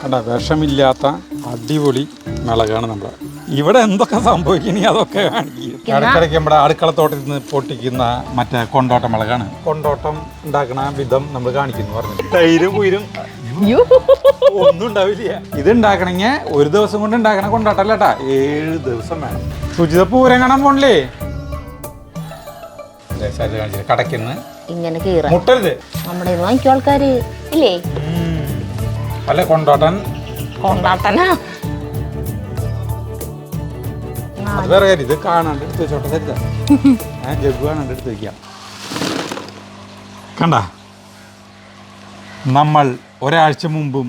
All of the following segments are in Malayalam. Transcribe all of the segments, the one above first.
കണ്ട വിഷമില്ലാത്ത അടിപൊളി മിളകാണ് നമ്മുടെ ഇവിടെ എന്തൊക്കെ സംഭവിക്കണേ അതൊക്കെ കാണിക്കും. ഇടയ്ക്കിടയ്ക്ക് നമ്മുടെ അടുക്കളത്തോട്ടത്തിൽ നിന്ന് പൊട്ടിക്കുന്ന മറ്റേ കൊണ്ടോട്ട മിളകാണ്. കൊണ്ടോട്ടം ഉണ്ടാക്കുന്ന വിധം നമ്മൾ കാണിക്കുന്നു പറഞ്ഞു. തൈരും കുയിരും ഒന്നും ഉണ്ടാവില്ല. ഇത് ഉണ്ടാക്കണമെങ്കിൽ ഒരു ദിവസം കൊണ്ട് ഉണ്ടാക്കണ കൊണ്ടോട്ടല്ലേട്ടാ, 7 ദിവസം വേണം. സുജിത പൂരം കാണാൻ പോണില്ലേ? കടയ്ക്കുന്ന് ഇങ്ങനെ കീറ മുട്ടരുത്. നമ്മുടെ വാങ്ങിക്കും ആൾക്കാര് ഇല്ലേ? അല്ല കൊണ്ടോട്ടൻ കൊണ്ടാട്ടനാ. അത് വേറെ കാര്യം. ഇത് കാണാണ്ട് എടുത്ത് വെച്ചോട്ടെ. തരുതാ ഞാൻ ജഗ് കാണാണ്ട് എടുത്ത് വെക്കാം. കണ്ട നമ്മൾ ഒരാഴ്ച മുമ്പും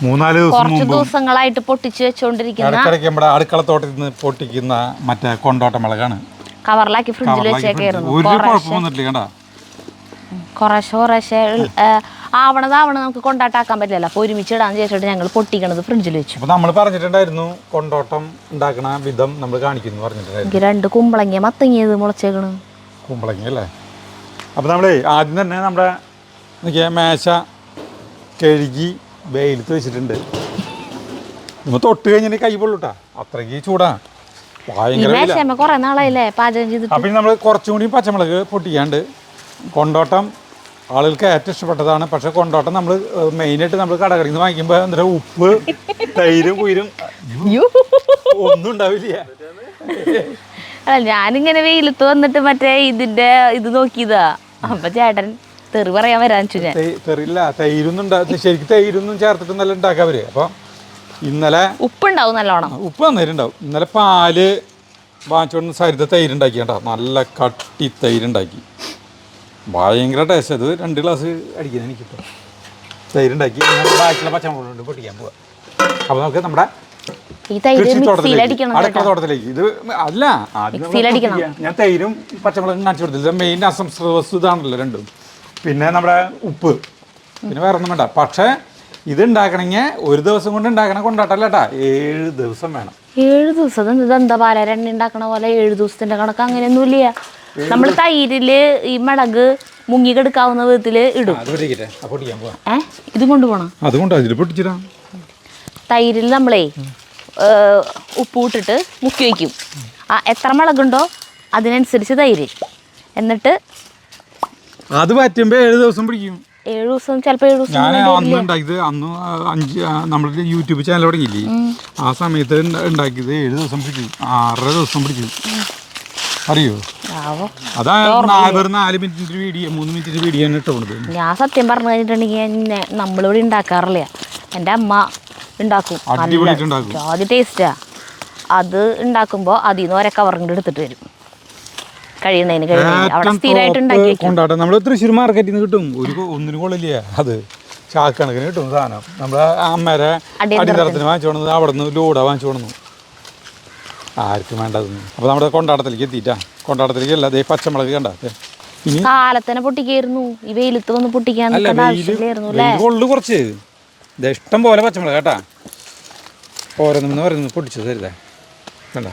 3-4 ദിവസം മുമ്പും ദിവസങ്ങളായിട്ട് പൊട്ടിച്ച് വെച്ചോണ്ടിരിക്കുന്ന ഇടയ്ക്കിടയ്ക്ക് നമ്മുടെ അടുക്കളത്തോട്ടത്തിൽ നിന്ന് പൊട്ടിക്കുന്ന മറ്റേ കൊണ്ടോട്ട മിളകാണ്. കവറിലാക്കി ഫ്രിഡ്ജിൽ വെച്ചേക്കായിരുന്നു. ഒരു കുഴപ്പം വന്നിട്ടില്ല. കണ്ട കുറേശ്ശെ ആവണതാവണ നമുക്ക് കൊണ്ടാട്ടാക്കാൻ പറ്റില്ല. അപ്പോൾ ഒരുമിച്ച് ഇടാന്ന് ചോദിച്ചിട്ട് ഞങ്ങൾ പൊട്ടിക്കണത് ഫ്രിഡ്ജിൽ വെച്ചു. അപ്പോൾ നമ്മൾ പറഞ്ഞിട്ടുണ്ടായിരുന്നു കൊണ്ടോട്ടം ഉണ്ടാക്കണ വിധം നമ്മൾ കാണിക്കുന്നു പറഞ്ഞിട്ടുണ്ടായിരുന്നു. എനിക്ക് 2 കുമ്പളങ്ങ മത്തങ്ങിയത് മുളച്ചേക്കണ്. കുമ്പളങ്ങ അല്ലേ? അപ്പോൾ നമ്മളേ ആദ്യം തന്നെ നമ്മുടെ മേശ കഴുകി വെയിലത്ത് വെച്ചിട്ടുണ്ട്. നമ്മൾ തൊട്ട് കഴിഞ്ഞാൽ കൈ പൊള്ളൂട്ടാ, അത്രയ്ക്ക് ചൂടാ. കുറെ നാളായില്ലേ പാചകം ചെയ്തിട്ട്. അപ്പം നമ്മൾ കുറച്ചും കൂടി പച്ചമുളക് പൊട്ടിക്കാണ്ട്. കൊണ്ടോട്ടം ആളുകൾക്ക് ഏറ്റവും ഇഷ്ടപ്പെട്ടതാണ്. പക്ഷെ കൊണ്ടോട്ടം നമ്മൾ മെയിനായിട്ട് നമ്മൾ കടകളിൽ നിന്ന് വാങ്ങിക്കുമ്പോൾ എന്താ ഉപ്പ് തൈരും കുയിരും ഒന്നും ഉണ്ടാവില്ല. അല്ല ഞാനിങ്ങനെ വെയിലത്ത് വന്നിട്ട് മറ്റേ ഇത് നോക്കിയതാ. അപ്പൊ ചേട്ടൻ തെറി പറയാൻ വരാൻ ഞാൻ. തെറിയില്ല, തൈരൊന്നും ശരിക്കും തൈരൊന്നും ചേർത്തിട്ട് നല്ല ഉണ്ടാക്കാം അവര്. അപ്പോൾ ഇന്നലെ ഉപ്പുണ്ടാവും നല്ലോണം. ഉപ്പ് നന്നായിട്ടുണ്ടാവും. ഇന്നലെ പാല് വാങ്ങിച്ചോണ്ട് സരിത തൈരുണ്ടാക്കി കേട്ടോ. നല്ല കട്ടി തൈരുണ്ടാക്കി, ഭയങ്കര ടേസ്റ്റ്. അത് 2 ഗ്ലാസ് അടിക്കുന്നത് എനിക്കിപ്പോൾ. തൈരുണ്ടാക്കി ബാക്കിയുള്ള പച്ചമുളക് പൊട്ടിക്കാൻ പോവാം. അപ്പോൾ നമുക്ക് നമ്മുടെ അടുക്കളത്തോട്ടത്തിലേക്ക് ഇത് അല്ല ആദ്യം ഞാൻ തൈരും പച്ചമുളകും കാണിച്ചു കൊടുത്തില്ല. മെയിൻ അസംസ്കൃത വസ്തു ഇതാണല്ലോ രണ്ടും. പിന്നെ നമ്മുടെ ഉപ്പ്, പിന്നെ വേറെ ഒന്നും വേണ്ട. പക്ഷേ ഇത് ഉണ്ടാക്കണമെങ്കിൽ ഒരു ദിവസം കൊണ്ട് ഉണ്ടാക്കണ കൊണ്ടാട്ടല്ലേട്ടാ, 7 ദിവസം വേണം. 7 ദിവസം ഇതെന്താ പാലെണ്ണ ഉണ്ടാക്കണ പോലെ 7 ദിവസത്തിന്റെ കണക്ക് അങ്ങനെയൊന്നുമില്ല. നമ്മൾ തൈരില് ഈ മിളക് മുങ്ങി കെടുക്കാവുന്ന വിധത്തില് ഇടും. ഇതും കൊണ്ടുപോകണം. അതുകൊണ്ട് അതിൽ പൊട്ടിച്ചിടാം. തൈരിൽ നമ്മളേ ഉപ്പ് ഇട്ടിട്ട് മുക്കി വയ്ക്കും. എത്ര മുളകുണ്ടോ അതിനനുസരിച്ച് തൈര്. എന്നിട്ട് അത് പറ്റുമ്പോൾ 7 ദിവസം പിടിക്കും. 7 ദിവസം ചിലപ്പോൾ 7 ദിവസം. ഞാൻ അന്ന് ഉണ്ടാക്കിയത് അന്ന് 5 നമ്മുടെ യൂട്യൂബ് ചാനൽ തുടങ്ങിയില്ലേ, ആ സമയത്ത് ഉണ്ടാക്കിയത് 7 ദിവസം പിടിക്കും. 6.5 ദിവസം പിടിക്കും. അറിയോ? അതാ 4 മിനിറ്റിന്റെ വീഡിയോ 3 മിനിറ്റിന്റെ വീഡിയോ ഇട്ടുള്ളത്. ഞാൻ സത്യം പറഞ്ഞു കഴിഞ്ഞിട്ടുണ്ടെങ്കിൽ നമ്മളിവിടെ ഉണ്ടാക്കാറില്ല. എൻ്റെ അമ്മ ഉണ്ടാക്കും, ആദ്യം ടേസ്റ്റാ. അത് ഉണ്ടാക്കുമ്പോൾ അതിൽ നിന്ന് 1 കവറിൻ്റെ എടുത്തിട്ട് വരും. കൊണ്ടാട്ടം നമ്മൾ തൃശ്ശൂർ മാർക്കറ്റിൽ നിന്ന് കിട്ടും. ഒന്നിനും കൊള്ളില്ല. അത് ചാക്കണക്കിന് കിട്ടും സാധനം. നമ്മളെ അമ്മേരെ അടിത്തറത്തിന് വാങ്ങിച്ചു കൊണ്ടു, അവിടെ നിന്ന് ലൂടെ വാങ്ങിച്ചു കൊണ്ടു. ആർക്കും വേണ്ടതെന്ന്. അപ്പോൾ നമ്മുടെ കൊണ്ടാട്ടത്തിലേക്ക് എത്തിയിട്ടാ. കൊണ്ടാട്ടത്തിലേക്ക് അല്ല, അതേ പച്ചമുളക് കണ്ട ഇനി കാലത്തന്നെ പൊട്ടിക്കായിരുന്നു. ഈ വെയിലത്ത് വന്ന് പൊട്ടിക്കാൻ കൊള്ളു കുറച്ച് ഇഷ്ടം പോലെ പച്ചമുളക് കേട്ടാ. ഓരോന്ന് പൊട്ടിച്ചു തരുതേ. കണ്ട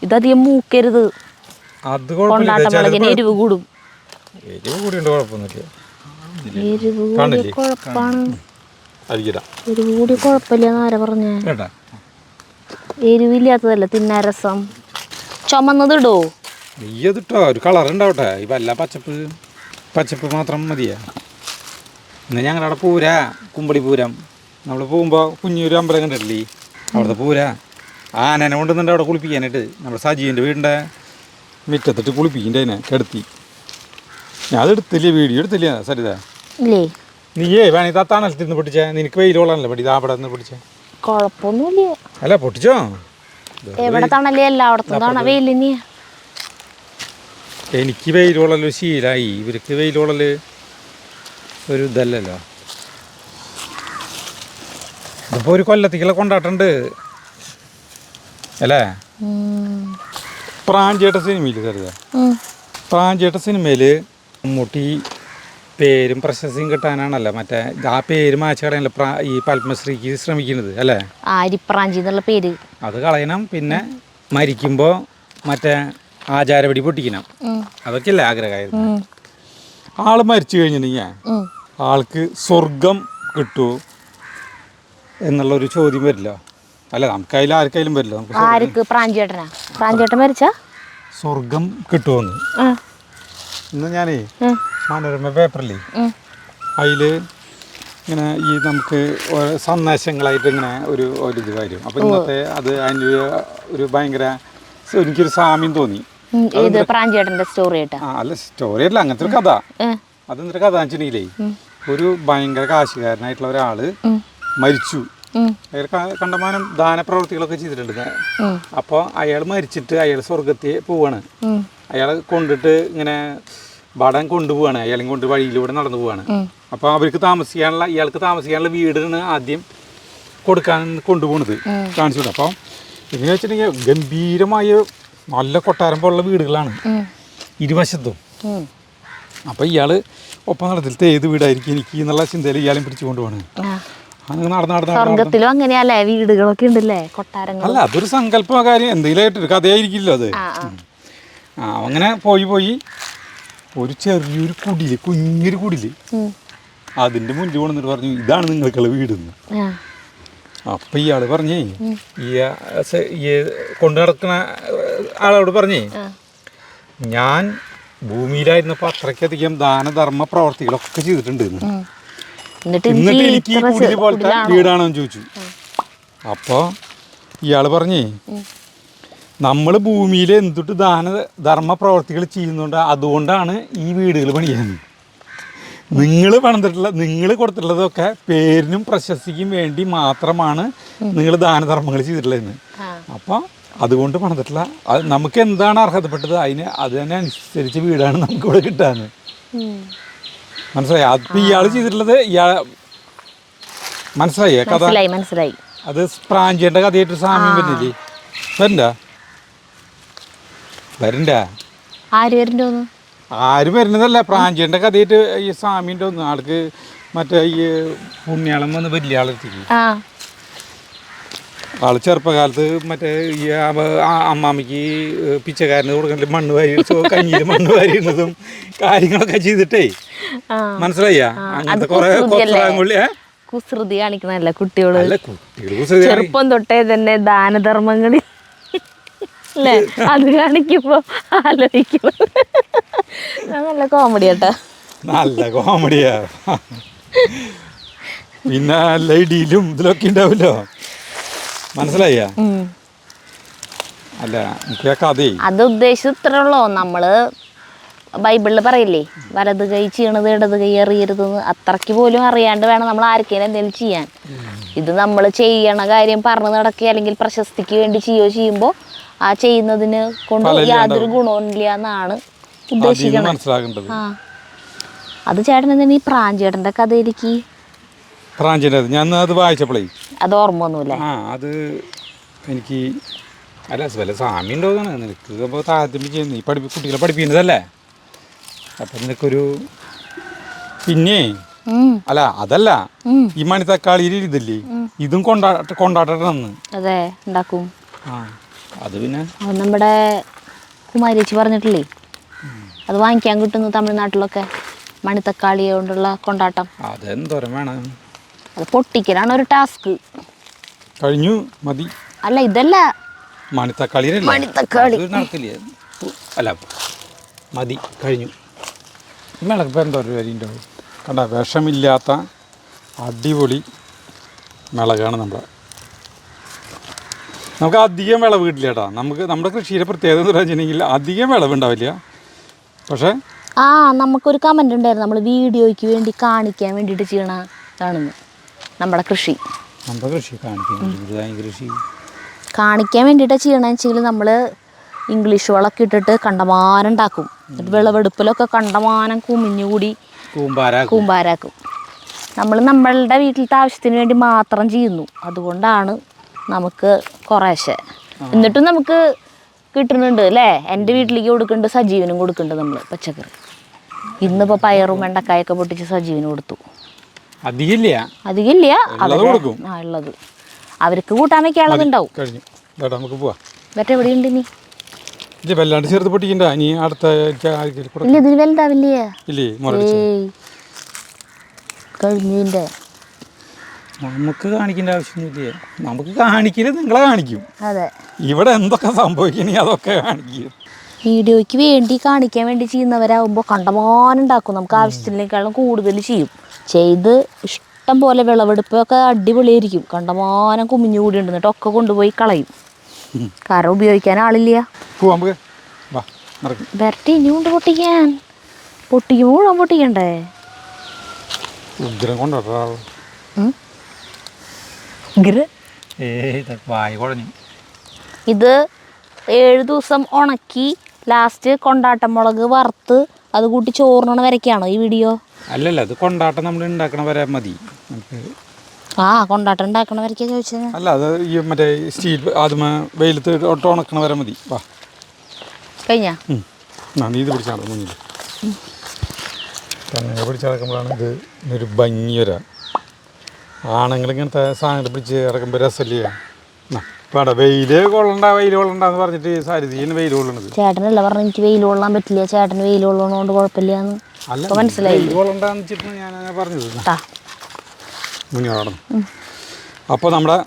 ഇതധികം മൂക്കരുത്. അത് കൊണ്ടാട്ടമുളകിന് എരിവ് കൂടും. എരിവ് കൂടിയുണ്ട്, കുഴപ്പമൊന്നുമില്ല. എരിവ് കൂടി കുഴപ്പമാണ്. എരിവ് കൂടി കുഴപ്പമില്ലെന്ന് ആരാ പറഞ്ഞേ? എരിവില്ലാത്തതല്ല തിന്നാൻ രസം. ചുമന്നത് ഇടോ? നെയ്യതിട്ടോ, ഒരു കളർ ഉണ്ടാവട്ടെ. ഈ വല്ല പച്ചപ്പ് മാത്രം മതിയാ. ഇന്ന് ഞങ്ങളുടെ പൂര കുമ്പടി പൂരം നമ്മൾ പോകുമ്പോൾ കുഞ്ഞൊരു അമ്പലം കണ്ടിട്ടില്ലേ, അവിടുത്തെ പൂര ആനനെ കൊണ്ടുവന്നിട്ട് അവിടെ കുളിപ്പിക്കാനായിട്ട്. നമ്മുടെ സജീവിൻ്റെ വീടിൻ്റെ മുറ്റത്തിട്ട് കുളിപ്പിക്കിൻ്റെ അതിനെ കിടത്തി. ഞാൻ അതെടുത്തില്ലേ, വീഡിയോ എടുത്തില്ല സരിത. നീയേ വേണമെങ്കിൽ ആ തണലത്തിൽ നിന്ന് പൊട്ടിച്ചേ. നിനക്ക് വെയിൽ കൊള്ളാനല്ലേ പറ്റി, അവിടെ നിന്ന് പൊട്ടിച്ചേ. കുഴപ്പമൊന്നുമില്ല. അല്ല പൊട്ടിച്ചോ, എവിടെ തണലേ എല്ലായിടത്തും വെയിലിന്. എനിക്ക് വെയിൽ കൊള്ളല് ശീലമായി, ഇവർക്ക് വെയിൽ കൊള്ളല് ഒരു ഇതല്ലല്ലോ. ഇതിപ്പോൾ ഒരു കൊല്ലത്തേക്കുള്ള കൊണ്ടാട്ടുണ്ട് അല്ലേ? പ്രാഞ്ചേട്ട സിനിമയിൽ കരുതാ, പ്രാഞ്ചേട്ട സിനിമയിൽ മമ്മൂട്ടി പേരും പ്രശസ്തിയും കിട്ടാനാണല്ലോ മറ്റേ ആ പേര് മാച്ച് കളയാനല്ലോ ഈ പത്മശ്രീക്ക് ശ്രമിക്കുന്നത് അല്ലേ? ആരിപ്രാഞ്ചി എന്നുള്ള പേര് അത് കളയണം. പിന്നെ മരിക്കുമ്പോൾ മറ്റേ ആചാരപടി പൊട്ടിക്കണം, അതൊക്കെയല്ലേ ആഗ്രഹമായിരുന്നു. ആള് മരിച്ചു കഴിഞ്ഞിട്ടുണ്ടെങ്കിൽ ആൾക്ക് സ്വർഗം കിട്ടുമോ എന്നുള്ളൊരു ചോദ്യം വരില്ല. അല്ല നമുക്കതിൽ ആർക്കായാലും വരില്ല. ആർക്ക്? പ്രാഞ്ചേട്ടൻ മരിച്ച സ്വർഗം കിട്ടുമെന്ന് ഇന്ന് ഞാനേ മനോരമ പേപ്പറില്ലേ അതിൽ ഇങ്ങനെ ഈ നമുക്ക് സന്ദേശങ്ങളായിട്ട് ഇങ്ങനെ ഒരു ഇത് വരും. അപ്പം ഇന്നത്തെ അത് അതിൻ്റെ ഒരു ഭയങ്കര എനിക്കൊരു സാമ്യം തോന്നി. അല്ല സ്റ്റോറി അല്ല, അങ്ങനത്തെ ഒരു കഥ. അതെന്തൊരു കഥ വെച്ചിട്ടുണ്ടെങ്കിലേ ഒരു ഭയങ്കര കാശുകാരനായിട്ടുള്ള ഒരാള് മരിച്ചു. അയാൾ കണ്ടമാനം ദാനപ്രവൃത്തികളൊക്കെ ചെയ്തിട്ടുണ്ട്. അപ്പോൾ അയാൾ മരിച്ചിട്ട് അയാൾ സ്വർഗത്തിൽ പോവാണ്. അയാളെ കൊണ്ടിട്ട് ഇങ്ങനെ വടം കൊണ്ടുപോവാണ്. അയാളെയും കൊണ്ട് വഴിയിലൂടെ നടന്നു പോവാണ്. അപ്പോൾ ഇയാൾക്ക് താമസിക്കാനുള്ള വീടാണ് ആദ്യം കൊടുക്കാൻ കൊണ്ടുപോകുന്നത്, കാണിച്ചു കൊടുക്കും. അപ്പോൾ എങ്ങനെ വെച്ചിട്ടുണ്ടെങ്കിൽ ഗംഭീരമായ നല്ല കൊട്ടാരം പോലുള്ള വീടുകളാണ് ഇരുവശത്തും. അപ്പോൾ ഇയാൾ ഒപ്പം നടത്തിലത്തെ ഏത് വീടായിരിക്കും എനിക്ക് എന്നുള്ള ചിന്തയിൽ ഇയാളെയും പിടിച്ചു കൊണ്ടുപോവാണ്. സ്വർഗത്തിലും അങ്ങനെയല്ലേ വീടുകളൊക്കെ ഉണ്ടല്ലേ, കൊട്ടാരങ്ങൾ. അല്ല അതൊരു സങ്കല്പ കാര്യം, എന്തെങ്കിലും ആയിട്ടൊരു കഥയായിരിക്കില്ലോ അത്. അങ്ങനെ പോയി ഒരു ചെറിയൊരു കുടില്, കുഞ്ഞൊരു കുടില്, അതിന്റെ മുന്നിൽ കൊണ്ടിട്ട് പറഞ്ഞു ഇതാണ് നിങ്ങൾക്കുള്ള വീടെന്ന്. അപ്പൊ ഇയാള് പറഞ്ഞേ, ഈ കൊണ്ടു നടക്കുന്ന ആളോട് പറഞ്ഞേ, ഞാൻ ഭൂമിയിലായിരുന്നപ്പോൾ അത്രയ്ക്കധികം ദാനധർമ്മ പ്രവർത്തികളൊക്കെ ചെയ്തിട്ടുണ്ട്, എന്നിട്ട് എനിക്ക് ഈ കുടില് പോലത്തെ വീടാണോ എന്ന് ചോദിച്ചു. അപ്പോൾ ഇയാൾ പറഞ്ഞേ, നമ്മൾ ഭൂമിയിൽ എന്തിട്ട് ദാനധർമ്മ പ്രവർത്തികൾ ചെയ്യുന്നുണ്ട്, അതുകൊണ്ടാണ് ഈ വീടുകൾ പണിയുന്നത്. നിങ്ങൾ കൊടുത്തിട്ടുള്ളതൊക്കെ പേരിനും പ്രശസ്തിക്കും വേണ്ടി മാത്രമാണ് നിങ്ങൾ ദാനധർമ്മങ്ങൾ ചെയ്തിട്ടുള്ളതെന്ന്. അപ്പോൾ അതുകൊണ്ട് പണിതിട്ടില്ല, അത് നമുക്ക് എന്താണ് അർഹതപ്പെട്ടത് അതിനനുസരിച്ച് വീടാണ് നമുക്കിവിടെ കിട്ടാന്ന്. മനസ്സിലായി? അപ്പം ഇയാൾ ചെയ്തിട്ടുള്ളത് മനസ്സിലായി കഥ? മനസ്സിലായി. അത് പ്രാഞ്ചിയുടെ കഥയായിട്ട് സാമ്യം വരുന്നില്ലേ? വരണ്ട ആരും വരുന്നതല്ല, പ്രാഞ്ചിയുടെ കഥയായിട്ട് ഈ സാമ്യൻ്റെ ഒന്ന് ആൾക്ക് മറ്റേ ഈ പുണ്യാളം വന്ന് വലിയ ആളെത്തിക്കും. ആള് ചെറുപ്പകാലത്ത് മറ്റേ ഈ അമ്മാമ്മയ്ക്ക് പിച്ചക്കാരന് കൊടുക്കണ്ട മണ്ണ് വാരി കഞ്ഞിയിൽ മണ്ണ് വാരിയുന്നതും കാര്യങ്ങളൊക്കെ ചെയ്തിട്ടേ, മനസ്സിലായ അങ്ങനത്തെ കുറെ കുസൃതി കാണിക്കുന്നതല്ല കുട്ടികള്. ചെറുപ്പം തൊട്ടേ തന്നെ ദാനധർമ്മങ്ങളിൽ അല്ലേ അത് കാണിക്കുമ്പോ ആലോചിക്കുമ്പോ നല്ല കോമഡി കേട്ടോ, നല്ല കോമഡിയാ. പിന്നെ ലൈഡിയിലും ഇതിലൊക്കെ ഉണ്ടാവില്ലോ, മനസ്സിലായ? അല്ല എനിക്ക് കഥ അത് ഉദ്ദേശിച്ചത് ഇത്രേ ഉള്ളൂ. നമ്മള് ബൈബിളിൽ പറയില്ലേ, വലത് കൈ ചെയ്യണത് ഇടത് കൈ അറിയരുതെന്ന്. അത്രയ്ക്ക് പോലും അറിയാണ്ട് വേണം നമ്മൾ ആർക്കെങ്കിലും എന്തെങ്കിലും ചെയ്യാൻ. ഇത് നമ്മൾ ചെയ്യണ കാര്യം പറഞ്ഞു നടക്കുക അല്ലെങ്കിൽ പ്രശസ്തിക്ക് വേണ്ടി ചെയ്യുമ്പോൾ ആ ചെയ്യുന്നതിന് കൊണ്ട് യാതൊരു ഗുണവും ഇല്ല എന്നാണ് ഉദ്ദേശിക്കുന്നത്. അത് ചേട്ടൻ എന്താണ് ഈ പ്രാഞ്ചേട്ടൻ്റെ കഥയിലേക്ക് ഞാൻ അത് വായിച്ചപ്പോഴേ അത് ഓർമ്മ ഒന്നുമില്ല. അത് എനിക്ക് അല്ല വല്ല സാമ്യം ഉണ്ടോന്നാണ്. നിനക്ക് അപ്പോൾ താരതമ്യം ചെയ്യുന്നു, ഈ കുട്ടികളെ പഠിപ്പിക്കുന്നതല്ലേ. അപ്പം നിനക്കൊരു പിന്നെ അല്ല അതല്ല ഈ മണിത്തക്കാളിയിൽ ഇതില്ലേ, ഇതും കൊണ്ടാടണമെന്ന്. അതെ ഉണ്ടാക്കും. അത് പിന്നെ നമ്മുടെ കുമാരിച്ചി പറഞ്ഞിട്ടില്ലേ, അത് വാങ്ങിക്കാൻ കിട്ടുന്നു തമിഴ്നാട്ടിലൊക്കെ, മണിത്തക്കാളി കൊണ്ടുള്ള കൊണ്ടാട്ടം. അതെന്തോരം വേണം, അത് പൊട്ടിക്കലാണ് ഒരു ടാസ്ക്. കഴിഞ്ഞു മതി. അല്ല ഇതല്ല മണിത്തക്കാളി നടക്കില്ലേ, അല്ല മതി കഴിഞ്ഞു. മിളകിപ്പോൾ എന്തോരം വരിണ്ടോ കണ്ട, വിഷമില്ലാത്ത അടിപൊളി മിളകാണ് നമുക്ക് അധികം വിളവ് കിട്ടില്ല കേട്ടോ. നമ്മുടെ കൃഷിയുടെ പ്രത്യേകത എന്ന് വെച്ചിട്ടുണ്ടെങ്കിൽ അധികം വിളവുണ്ടാവില്ല. പക്ഷേ നമുക്കൊരു കമൻ്റ് ഉണ്ടായിരുന്നു, നമ്മൾ വീഡിയോയ്ക്ക് വേണ്ടി കാണിക്കാൻ വേണ്ടിയിട്ട് ചെയ്യണതാണെന്ന്. നമ്മുടെ കൃഷി കാണിക്കാൻ വേണ്ടിയിട്ടാണ് ചെയ്യണമെന്ന് വെച്ചെങ്കിൽ നമ്മൾ ഇംഗ്ലീഷ് വളമൊക്കെ ഇട്ടിട്ട് കണ്ടമാനം ഉണ്ടാക്കും. എന്നിട്ട് വിളവെടുപ്പിലൊക്കെ കണ്ടമാനം കുമിഞ്ഞുകൂടി കൂമ്പാരാക്കും. നമ്മൾ നമ്മളുടെ വീട്ടിലത്തെ ആവശ്യത്തിന് വേണ്ടി മാത്രം ചെയ്യുന്നു. അതുകൊണ്ടാണ് നമുക്ക് കുറേശ്ശെ, എന്നിട്ടും നമുക്ക് കിട്ടുന്നുണ്ട് അല്ലേ. എൻ്റെ വീട്ടിലേക്ക് കൊടുക്കുന്നുണ്ട്, സജീവനും കൊടുക്കുന്നുണ്ട് നമ്മൾ പച്ചക്കറി. ഇന്നിപ്പോൾ പയറും വെണ്ടക്കായൊക്കെ പൊട്ടിച്ച് സജീവന് കൊടുത്തു. അധികമില്ല ഉള്ളത് അവർക്ക് കൂട്ടാൻ വെക്കാനുള്ളത് ഉണ്ടാവും. നമുക്ക് പോവാം. മറ്റെവിടെയുണ്ട് ഇനി ഇത് വല്ലാണ്ട് ചെറുത് പൊട്ടിക്കണ്ട ഇനി അടുത്ത ഇല്ല ഇതിന് വലുതാവില്ലേ ഇല്ലേ മുരടിച്ച് കഴിഞ്ഞിന്റെ നമുക്ക് കാണിക്കേണ്ട ആവശ്യമൊന്നുമില്ല. നമുക്ക് കാണിക്കില്ല, നിങ്ങളെ കാണിക്കും. അതെ, ഇവിടെ എന്തൊക്കെ സംഭവിക്കണേ അതൊക്കെ കാണിക്കും. വീഡിയോയ്ക്ക് വേണ്ടി കാണിക്കാൻ വേണ്ടി ചെയ്യുന്നവരാകുമ്പോൾ കണ്ടമാനം ഉണ്ടാക്കും. നമുക്ക് ആവശ്യത്തിനേക്കാളും കൂടുതൽ ചെയ്ത് ഇഷ്ടം പോലെ വിളവെടുപ്പൊക്കെ അടിപൊളിയായിരിക്കും. കണ്ടമാനം കുമിഞ്ഞു കൂടി ഉണ്ട്, എന്നിട്ട് ഒക്കെ കൊണ്ടുപോയി കളയും. കാരണം ഉപയോഗിക്കാൻ ആളില്ല. വരട്ടെ, ഇനിയുണ്ട് പൊട്ടിക്കാൻ. പൊട്ടിക്കുമ്പോൾ മുഴുവൻ പൊട്ടിക്കണ്ടേ? ഉഗ്രം കൊണ്ടോ ഇത് 7 ദിവസം ഉണക്കി ലാസ്റ്റ് കൊണ്ടാട്ടം മുളക് വറുത്ത് അത് കൂട്ടി ചോറിനണ വരയ്ക്കാണോ ഈ വീഡിയോ? അല്ലല്ല, അത് കൊണ്ടാട്ടം നമ്മൾ ഉണ്ടാക്കണ വരെ മതി. കൊണ്ടാട്ടം ഉണ്ടാക്കണ വരയ്ക്കാ ചോദിച്ചത്. അല്ല, അത് ഈ മറ്റേ സ്റ്റീൽ ആദ്യമേ വെയിലത്ത് ഒട്ട് ഉണക്കണ വരെ മതി. വാ കഴിഞ്ഞാ നീ ഇത് പിടിച്ചാൽ മുന്നിൽ തന്നെ പിടിച്ചിറക്കുമ്പോഴാണ് ഇത് ഒരു ഭംഗി വരാ. ആണുങ്ങൾ ഇങ്ങനത്തെ സാധനങ്ങൾ പിടിച്ച് ഇറക്കുമ്പോൾ രസമില്ലേ? ഇവിടെ വെയിൽ കൊള്ളണ്ടെന്ന് പറഞ്ഞിട്ട് സാരിതീന് വെയിൽ കൊള്ളണത്. ചേട്ടനല്ല പറഞ്ഞ എനിക്ക് വെയിൽ കൊള്ളാൻ പറ്റില്ല, ചേട്ടന് വെയിൽ കൊള്ളണോണ്ട് കുഴപ്പമില്ലാന്ന് മനസ്സിലായി. വെയിൽ കൊള്ളണ്ടെന്ന് വെച്ചിട്ട് ഞാൻ പറഞ്ഞത് മുന്നേ നടന്നു. അപ്പോൾ നമ്മുടെ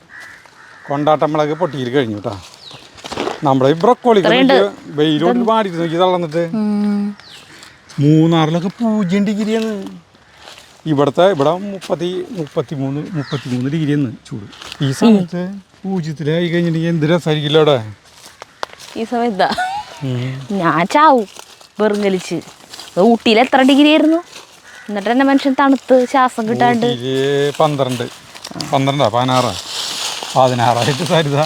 കൊണ്ടാട്ടമ്പളൊക്കെ പൊട്ടിയിൽ കഴിഞ്ഞു കേട്ടോ. നമ്മുടെ ഈ ബ്രൊക്കോളി വെയിൽ കൊണ്ട് പാടിയിട്ട് നോക്കി തളർന്നിട്ട്. മൂന്നാറിലൊക്കെ 0 ഡിഗ്രിയാണ്. ഇവിടെ 33 ഡിഗ്രിയാണ് ചൂട്. ഈ സമയത്ത് 0-ലായി കഴിഞ്ഞിട്ടുണ്ടെങ്കിൽ എന്ത് രസമായിരിക്കില്ല അവിടെ. ഈ സമയത്താ ഞാൻ ചാവും വെറുങ്കലിച്ച്. ഊട്ടിയിൽ എത്ര ഡിഗ്രി ആയിരുന്നു? എന്നിട്ട് തന്നെ മനുഷ്യൻ തണുത്ത് ശ്വാസം കിട്ടാണ്ട്. 16 സരിത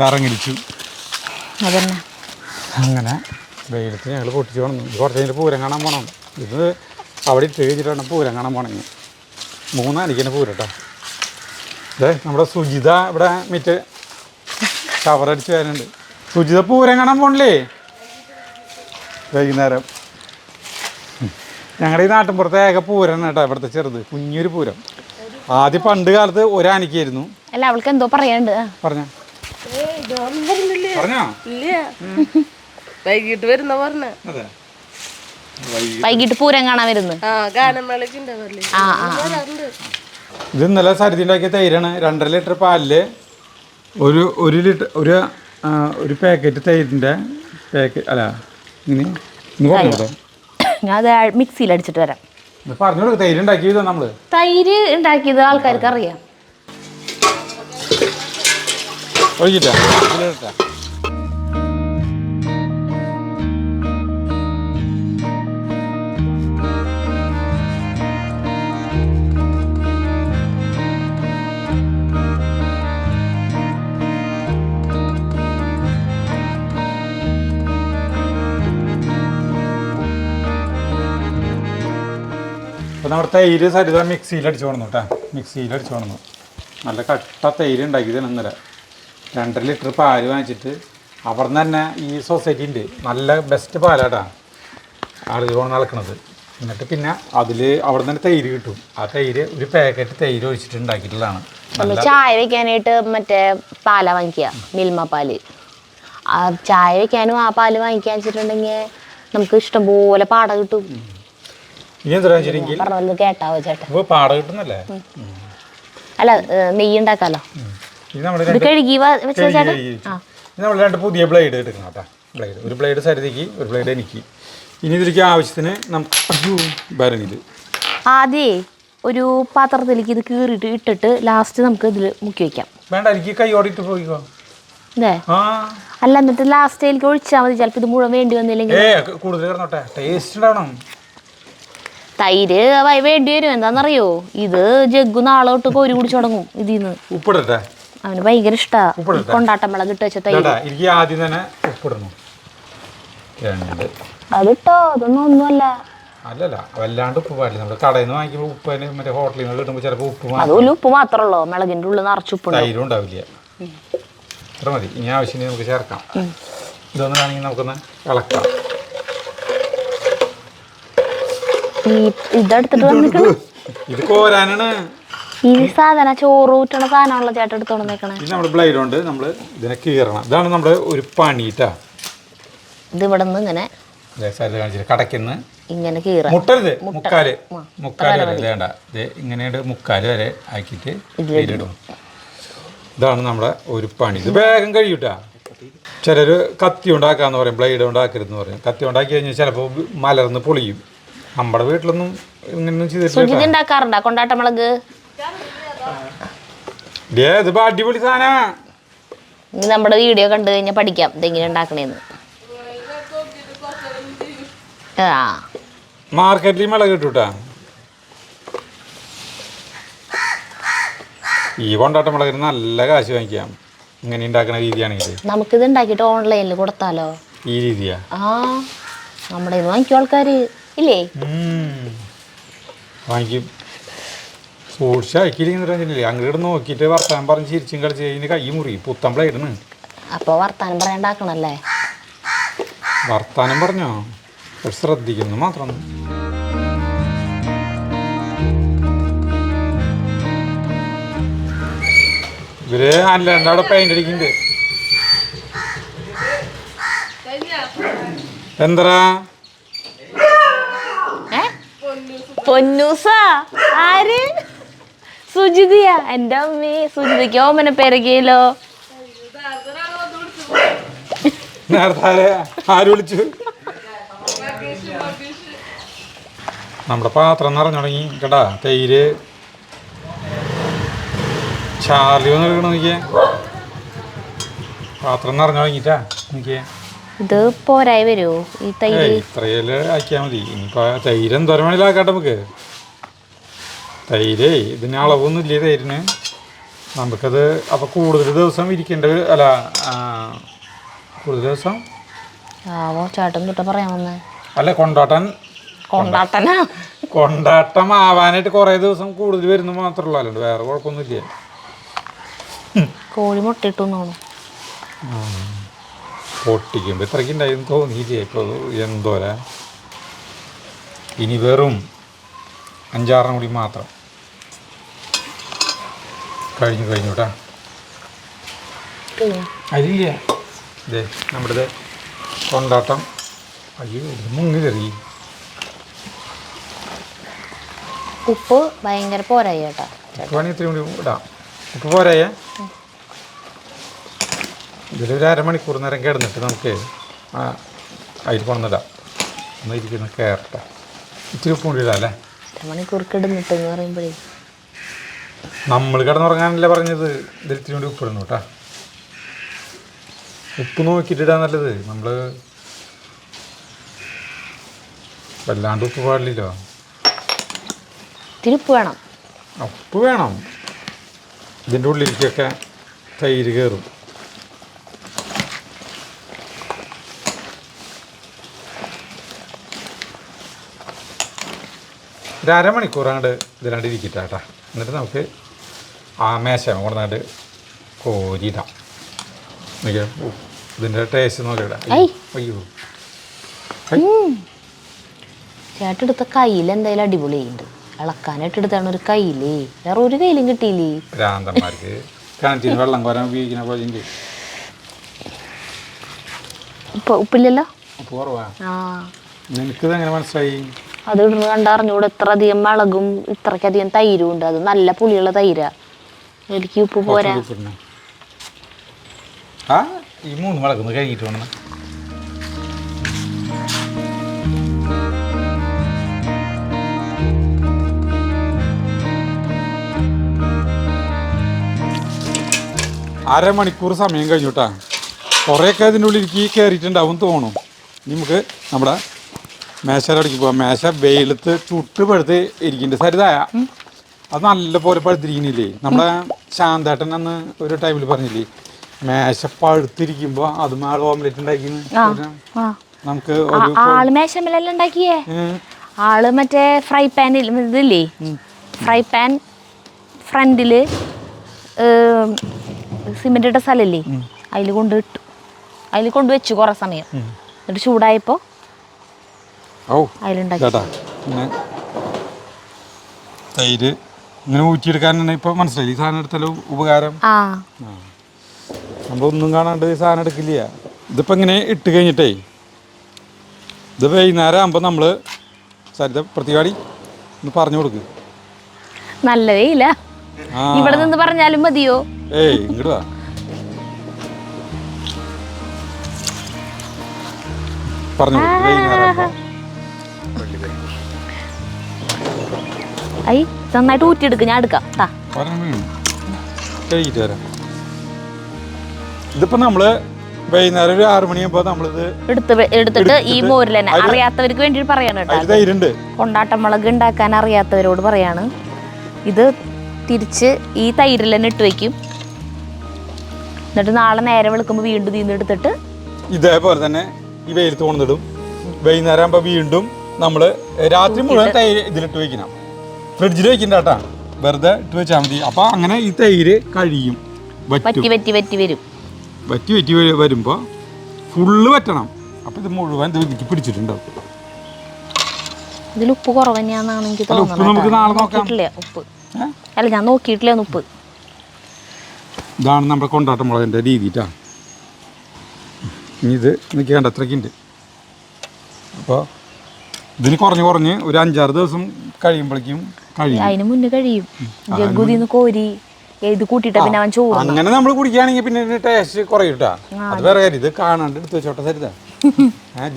ഇറങ്ങിച്ചു. അതന്നെ. അങ്ങനെ വെയിലത്ത് ഞങ്ങൾ പൊട്ടിച്ച് പോകണം. കുറച്ച് കഴിഞ്ഞിട്ട് പൂരം കാണാൻ പോകണം. ഇത് അവിടെ ഇട്ട് കഴിഞ്ഞിട്ട് വേണം പൂരം കാണാൻ പോകണമെങ്കിൽ. 3 മണിക്ക് പൂരം കേട്ടോ. നമ്മുടെ സുജിത ഇവിടെ മിറ്റ് കവറടിച്ച് വരുന്നുണ്ട്. സുജിത പൂരം കാണാൻ പോകണില്ലേ വൈകുന്നേരം? ഞങ്ങളുടെ ഈ നാട്ടിൻപുറത്തെ ഏക പൂരം കേട്ടോ ഇവിടുത്തെ ചെറുത് കുഞ്ഞൊരു പൂരം. ആദ്യം പണ്ട് കാലത്ത് ഒരാനിക്കായിരുന്നു. അല്ല, അവൾക്ക് എന്തോ പറയാണ്ട്. പറഞ്ഞോ വൈകിട്ട് വരുന്ന പറഞ്ഞ. അതെ, വൈകിട്ട് പൂരം കാണാൻ വരുന്നു. ഇത് ഇന്നലെ സരിതി ഉണ്ടാക്കിയ തൈരാണ്. 2.5 ലിറ്റർ പാലില് ഒരു പാക്കറ്റ് തൈരിൻ്റെ പാക്കറ്റ് അല്ല ഇങ്ങനെ ഞാൻ അത് മിക്സിയിൽ അടിച്ചിട്ട് വരാം. പറഞ്ഞോളൂ, തൈര് ഉണ്ടാക്കിയത് നമ്മള്. തൈര് ഉണ്ടാക്കിയത് ആൾക്കാർക്ക് അറിയാം. ഒഴിച്ചിട്ടാ അപ്പോൾ നമ്മുടെ തൈര് സരിത മിക്സിയിൽ അടിച്ചു കൊണ്ടു കേട്ടോ. മിക്സിയിൽ അടിച്ചു കൊണ്ടു നല്ല കട്ട തൈര് ഉണ്ടാക്കിയതാണ് ഇന്നലെ. 2.5 ലിറ്റർ പാല് വാങ്ങിച്ചിട്ട് അവിടെ നിന്ന് തന്നെ ഈ സൊസൈറ്റി ഉണ്ട്, നല്ല ബെസ്റ്റ് പാലാട്ടാ ആളുകൾ കൊണ്ട് നടക്കണത്. എന്നിട്ട് പിന്നെ അതിൽ അവിടെ നിന്ന് തൈര് കിട്ടും. ആ തൈര് ഒരു പാക്കറ്റ് തൈര് ഒഴിച്ചിട്ട് ഉണ്ടാക്കിയിട്ടുള്ളതാണ്. ചായ വെക്കാനായിട്ട് മറ്റേ പാല വാങ്ങിക്കുക, മിൽമ പാല്. ചായ വെക്കാനും ആ പാല് വാങ്ങിക്കാൻ വെച്ചിട്ടുണ്ടെങ്കിൽ നമുക്ക് ഇഷ്ടംപോലെ പാട കിട്ടും. ഇനി എന്താ വെച്ചിട്ടുണ്ടെങ്കിൽ കേട്ടാവോ ചേട്ടാ? പാട കിട്ടുന്നല്ലേ? അല്ല, നെയ്യ് ഉണ്ടാക്കാലോ. ഇത് കഴുകി വെച്ചാ ചേട്ടാ. നമ്മൾ 2 പുതിയ ബ്ലേഡ് എടുക്കണം കേട്ടോ. ഒരു ബ്ലേഡ് സരിതയ്ക്ക്, ഒരു ബ്ലേഡ് എനിക്ക്. ഇനി ഇതിലേക്ക് ആവശ്യത്തിന് നമുക്ക് ഭരണിത് ആദ്യേ ഒരു പാത്രത്തിലേക്ക് ഇത് കീറിയിട്ട് ഇട്ടിട്ട് ലാസ്റ്റ് നമുക്ക് ഇതിൽ മുക്കി വെക്കാം. വേണ്ട, എനിക്ക് കൈയോടിട്ട് പോയിക്കോ. അതെ, അല്ല എന്നിട്ട് ലാസ്റ്റിലേക്ക് ഒഴിച്ചാൽ മതി. ചിലപ്പോൾ ഇത് മുഴുവൻ വേണ്ടി വന്നില്ലെങ്കിൽ കൂടുതൽ കിടന്നോട്ടെ, ടേസ്റ്റ് ഉണ്ടാവണം. തൈര് വേണ്ടി വരും. എന്താണെന്നറിയോ, ഇത് ജഗ്ഗു നാളെ തൊട്ട് കോരി കുടിച്ചു തുടങ്ങും ഇതിന്ന്. ഉപ്പിടട്ടെ? അവന് ഭയങ്കര ഇഷ്ടമാണ് കൊണ്ടാട്ടം മുളക് ഇട്ട് വെച്ച തൈര്. എനിക്ക് ആദ്യം തന്നെ ഉപ്പിടണം. അതിട്ടോ, അതൊന്നും ഒന്നുമല്ല. അല്ലല്ല, വല്ലാണ്ട് ഉപ്പ് പാടില്ല. നമ്മൾ കടയിൽ നിന്ന് വാങ്ങിക്കുമ്പോൾ ഉപ്പ് മറ്റേ ഹോട്ടലിൽ നിന്ന് കിട്ടുമ്പോൾ ചിലപ്പോൾ ഉപ്പ് അതുപോലെ ഉപ്പ് മാത്രമേ ഉള്ളൂ, മുളകിൻ്റെ ഉള്ളിൽ നിറച്ച് ഉപ്പ്. തൈരും ഉണ്ടാവില്ല. ഇത്ര മതി. ഇനി ആവശ്യത്തിന് നമുക്ക് ചേർക്കാം. ഇതൊന്നും വേണമെങ്കിൽ നമുക്കൊന്ന് ഇളക്കാം. ഇതെടുത്തിട്ട് വന്നിക്കണം. ഇത് കോരാനാണ്. ഈ സാധനം ചോറ് ഊറ്റണ സാധനമുള്ള ചേട്ടൻ എടുത്തോണ്ട് നിൽക്കണേ. ഇത് നമ്മുടെ ബ്ലേഡ് കൊണ്ട് നമ്മൾ ഇതിനെ കീറണം. ഇതാണ് നമ്മുടെ ഒരു പണിട്ടാ. ഇത് ഇവിടെ നിന്ന് ഇങ്ങനെ കടയ്ക്കുന്ന് ഇങ്ങനെ കീറ മുട്ടരുത് മുക്കാല് വരെ വേണ്ട ഇങ്ങനെ മുക്കാല് വരെ ആക്കിയിട്ട് ഇതിലിടും. ഇതാണ് നമ്മുടെ ഒരു പണി. ഇത് വേഗം കഴിയൂട്ടാ. ചിലർ കത്തി ഉണ്ടാക്കാന്ന് പറയും, ബ്ലേഡ് ഉണ്ടാക്കരുതെന്ന് പറയും. കത്തി ഉണ്ടാക്കി കഴിഞ്ഞാൽ ചിലപ്പോൾ മലർന്ന് പൊളിയും. നമ്മുടെ വീട്ടിലൊന്നും ഇങ്ങനെയൊന്നും ചെയ്തിട്ടുണ്ടാക്കാറുണ്ടോ കൊണ്ടാട്ടമുളക്? ഇത് അടിപൊളി സാധനാ. ഇനി നമ്മുടെ വീഡിയോ കണ്ടു കഴിഞ്ഞാൽ പഠിക്കാം ഇതെങ്ങനെ ഉണ്ടാക്കണേന്ന്. മാർക്കറ്റിൽ മുളക് കിട്ടൂട്ടാ. ഈ കൊണ്ടാട്ട മുളകിന് നല്ല കാശ് വാങ്ങിക്കാം ഇങ്ങനെ ഉണ്ടാക്കുന്ന രീതിയാണെങ്കിൽ. നമുക്കിത് ഉണ്ടാക്കിയിട്ട് ഓൺലൈനിൽ കൊടുത്താലോ? ഈ രീതിയാ? നമ്മുടെ വാങ്ങിക്കും ആൾക്കാര് ഇല്ലേ? വാങ്ങിക്കും. സൂക്ഷിച്ച് അയക്കില്ലേ അങ്ങോട്ട് നോക്കിയിട്ട് വർത്താനം പറഞ്ഞ് ചിരിച്ചും കളിച്ച് കഴിഞ്ഞ് കൈ മുറി പുത്തൻ പ്ലേഡിന്. അപ്പോൾ വർത്താനം പറയാണ്ടാക്കണല്ലേ? വർത്താനം പറഞ്ഞോ, ശ്രദ്ധിക്കുന്നു മാത്രം. ഇവര് അല്ലാണ്ട് അവിടെ പെയിന്റ് അടിക്കുന്നുണ്ട്. എന്താ പൊന്നൂസ? ആര്? സുജിതയാ? എൻ്റെ അമ്മേ, സുജിതയ്ക്ക് ഓമന പേരൊക്കെയല്ലോ. നേരത്തെ ആര് വിളിച്ചു? നമ്മുടെ പാത്രം നിറഞ്ഞു തുടങ്ങി കേട്ടാ. തൈര് ചാർലി ഒന്ന് എടുക്കണ നോക്കിയേ. പാത്രം നിറഞ്ഞു തുടങ്ങിട്ടാ നോക്കിയേ. ഇത് പോരായി വരുമോ ഈ തൈര്? ഇത്രയല്ലേ ആക്കിയാൽ മതി. ഇനിയിപ്പോൾ തൈര് എന്തോരം വേണേലാക്കട്ടെ നമുക്ക്. തൈര് ഇതിന് അളവൊന്നും ഇല്ലേ തൈരിന്. നമുക്കത് അപ്പോൾ കൂടുതൽ ദിവസം ഇരിക്കേണ്ടത് അല്ല, കൂടുതൽ ദിവസം ചേട്ടൻ തൊട്ട് പറയാൻ വന്നേ അല്ല. കൊണ്ടാട്ടം ആവാനായിട്ട് കുറേ ദിവസം കൂടുതൽ വരുന്ന മാത്രമല്ല, അല്ലാണ്ട് വേറെ കുഴപ്പമൊന്നുമില്ല. കോഴി മുട്ടയിട്ടു പൊട്ടിക്കുമ്പോൾ ഇത്രയ്ക്ക് ഉണ്ടായിരുന്നു തോന്നിയില്ലേ? ഇപ്പോൾ എന്തോരാ. ഇനി വെറും 5-6 കൂടി മാത്രം കഴിഞ്ഞു കേട്ടാ. അതില്ല ഇതേ നമ്മുടെ കൊണ്ടാട്ടം. അയ്യോ മുങ്ങി കയറി. ഉപ്പ് ഭയങ്കര പോരായി കേട്ടാ. വേണമെങ്കിൽ ഇത്രയും കൂടി ഇടാം. ഉപ്പ് പോരായേ? ഇതിലൊരു അരമണിക്കൂർ നേരം കിടന്നിട്ട് നമുക്ക് അതിൽ കൊണ്ടിടാം. ഒന്ന് ഇരിക്കുന്ന കയറട്ടെ. ഇച്ചിരി ഉപ്പ് കൂടി ഇടാം അല്ലേ? അരമണിക്കൂർ കിടന്നിട്ടെന്ന് പറയുമ്പോഴേ നമ്മൾ കിടന്നുറങ്ങാനല്ലേ പറഞ്ഞത്. ഇതിൽ ഇത്തിരി കൂടി ഉപ്പ് ഇടുന്നു കേട്ടാ. ഉപ്പ് നോക്കിയിട്ടിടാൻ നല്ലത്. നമ്മൾ വല്ലാണ്ട് ഉപ്പ് പാടില്ലല്ലോ. ഇത്തിരി ഉപ്പ് വേണം. ഉപ്പ് വേണം. ഇതിൻ്റെ ഉള്ളിലേക്കൊക്കെ തൈര് കയറും. ഒരു അരമണിക്കൂർ അങ്ങോട്ട് ഇതിനാണ്ട് ഇരിക്കട്ടെ കേട്ടാ. എന്നിട്ട് നമുക്ക് ആ മേശ കൊണ്ടാണ്ട് കോരിയിടാം. നോക്കിയാ ഇതിൻ്റെ ടേസ്റ്റ് നോക്കിയിടാം. അയ്യോ ചേട്ടെടുത്ത കയ്യിൽ എന്തായാലും അടിപൊളിയുണ്ട്. ഇളക്കാനായിട്ട് എടുത്താണ് ഒരു കയ്യിലേ, വേറെ ഒരു കയ്യിലും കിട്ടിയില്ലേ. ഭ്രാന്തന്മാർക്ക് കിണറ്റിന് വെള്ളം കോരാൻ ഉപയോഗിക്കുന്ന പോലെ ഉണ്ട്. ഉപ്പില്ലല്ലോ? ഉപ്പ് കുറവാ. നിനക്കിത് എങ്ങനെ മനസ്സിലായി? അത് ഇടുന്ന കണ്ടറിഞ്ഞൂടെ. ഇത്ര അധികം മുളകും ഇത്രയ്ക്കധികം തൈരും ഉണ്ട്. അത് നല്ല പുളിയുള്ള തൈരാ. എനിക്ക് ഉപ്പ് പോരാ. ഈ 3 മുളകൊന്ന് കഴുകിയിട്ട് വേണം. അരമണിക്കൂർ സമയം കഴിഞ്ഞുട്ടാ. കുറേയൊക്കെ അതിൻ്റെ ഉള്ളിലേക്ക് കയറിയിട്ടുണ്ടാവും തോന്നും. നമുക്ക് നമ്മുടെ മേശയിലടക്കി പോവാം. മേശ വെയിലത്ത് ചുട്ട് പഴുത്ത് ഇരിക്കുന്നുണ്ട്. സരിതായ അത് നല്ല പോലെ പഴുത്തിരിക്കുന്നില്ലേ? നമ്മുടെ ശാന്തേട്ടൻ അന്ന് ഒരു ടൈമിൽ പറഞ്ഞില്ലേ, മേശ പഴുത്തിരിക്കുമ്പോൾ അത് ആൾ ഓംലെറ്റ് ഉണ്ടാക്കി. നമുക്ക് ആള് മേശമല്ലെല്ലാം ഉണ്ടാക്കിയേ. ആള് മറ്റേ ഫ്രൈ പാനിൽ ഇതില്ലേ, ഫ്രൈ പാൻ ഫ്രണ്ടിൽ സിമെന്റ് ഇട്ട സ്ഥലല്ലേ, അതിൽ കൊണ്ടിട്ടു. അതിൽ കൊണ്ടുവച്ചു കുറേ സമയം. എന്നിട്ട് ചൂടായപ്പോൾ അതിലുണ്ടാക്കി. തൈര് ഇങ്ങനെ ഊറ്റിയെടുക്കാനാണ് ഇപ്പൊ മനസ്സിലായി. ഈ സാധനം എടുത്താലും ഉപകാരം. നമ്മളൊന്നും കാണാണ്ട് ഈ സാധനം എടുക്കില്ല. ഇതിപ്പോ ഇങ്ങനെ ഇട്ട് കഴിഞ്ഞിട്ടേ ഇത് വൈകുന്നേരം ആകുമ്പോൾ നമ്മൾ സരിത പ്രതിവാടി ഒന്ന് പറഞ്ഞു കൊടുക്ക്. നല്ലതേ ഇല്ല, ഇവിടെ നിന്ന് പറഞ്ഞാലും മതിയോ? ഏയ് ഇങ്ങോട്ട് വാ. പറഞ്ഞു കൊടുക്ക് വൈകുന്നേരം ആകുമ്പോൾ. ഐ നന്നായിട്ട് ഊറ്റിയെടുക്കും, ഞാൻ എടുക്കാം. കഴിച്ചിട്ട് വരാം. ഇതിപ്പോൾ നമ്മൾ വൈകുന്നേരം ഒരു 6 മണിയാകുമ്പോൾ നമ്മളിത് എടുത്തിട്ട് ഈ മോരിൽ തന്നെ അറിയാത്തവർക്ക് വേണ്ടി പറയാണ് കേട്ടോ. കൊണ്ടാട്ടമുളക് ഉണ്ടാക്കാൻ അറിയാത്തവരോട് പറയാണ്, ഇത് തിരിച്ച് ഈ തൈരിൽ തന്നെ ഇട്ട് വയ്ക്കും. എന്നിട്ട് നാളെ നേരെ വെളുക്കുമ്പോൾ വീണ്ടും തീർന്ന് എടുത്തിട്ട് ഇതേപോലെ തന്നെ ഈ വെയിലത്ത് കൊണ്ടിടും. വൈകുന്നേരം ആകുമ്പോൾ വീണ്ടും നമ്മൾ രാത്രി മുഴുവൻ തൈര് ഇതിലിട്ട് വയ്ക്കണം. ഫ്രിഡ്ജിൽ വെക്കണ്ട കേട്ടാ, വെറുതെ ഇട്ട് വെച്ചാൽ മതി. അപ്പോൾ അങ്ങനെ ഈ തൈര് കഴിയും, വറ്റി വറ്റി വറ്റി വരും. വറ്റി വറ്റി വരുമ്പോൾ ഫുള്ള് വറ്റണം. അപ്പോൾ ഇത് മുഴുവൻ ഇതിലേക്ക് പിടിച്ചിട്ടുണ്ടാവും. ഇതിൽ ഉപ്പ് കുറവ് തന്നെയാണെന്നാണ് എനിക്ക് ഉപ്പ് നമുക്ക് നാളെ നോക്കാം. ഉപ്പ് അല്ല, ഞാൻ നോക്കിയിട്ടില്ല ഉപ്പ്. ഇതാണ് നമ്മുടെ കൊണ്ടാട്ടമുളകിൻ്റെ രീതിട്ടാ. ഇനി ഇത് എനിക്ക് വേണ്ട അത്രയ്ക്ക് ഉണ്ട്. അപ്പോൾ ഇതിന് കുറഞ്ഞ് ഒരു 5-6 ദിവസം കഴിയുമ്പോഴേക്കും കഴിയും. അതിന് മുന്നേ കഴിയും. ജഗ്ഗുതിന്ന് കോരി ഇത് കൂട്ടിയിട്ട് പിന്നെ അവൻ ചോറ്. അങ്ങനെ നമ്മൾ കുടിക്കുകയാണെങ്കിൽ പിന്നെ ടേസ്റ്റ് കുറയും കേട്ടാ. അത് വേറെ കാര്യം. ഇത് കാണാണ്ട് എടുത്ത് വെച്ചോട്ടെ സരിത.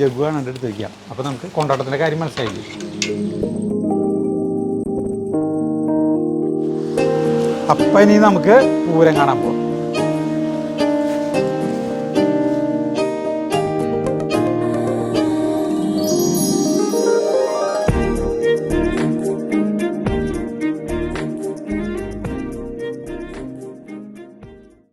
ജഗ്ഗു കാണാണ്ട് എടുത്ത് വയ്ക്കാം. അപ്പോൾ നമുക്ക് കൊണ്ടാട്ടത്തിൻ്റെ കാര്യം മനസ്സിലായില്ലേ. അപ്പം ഇനി നമുക്ക് പൂരം കാണാൻ പോകാം.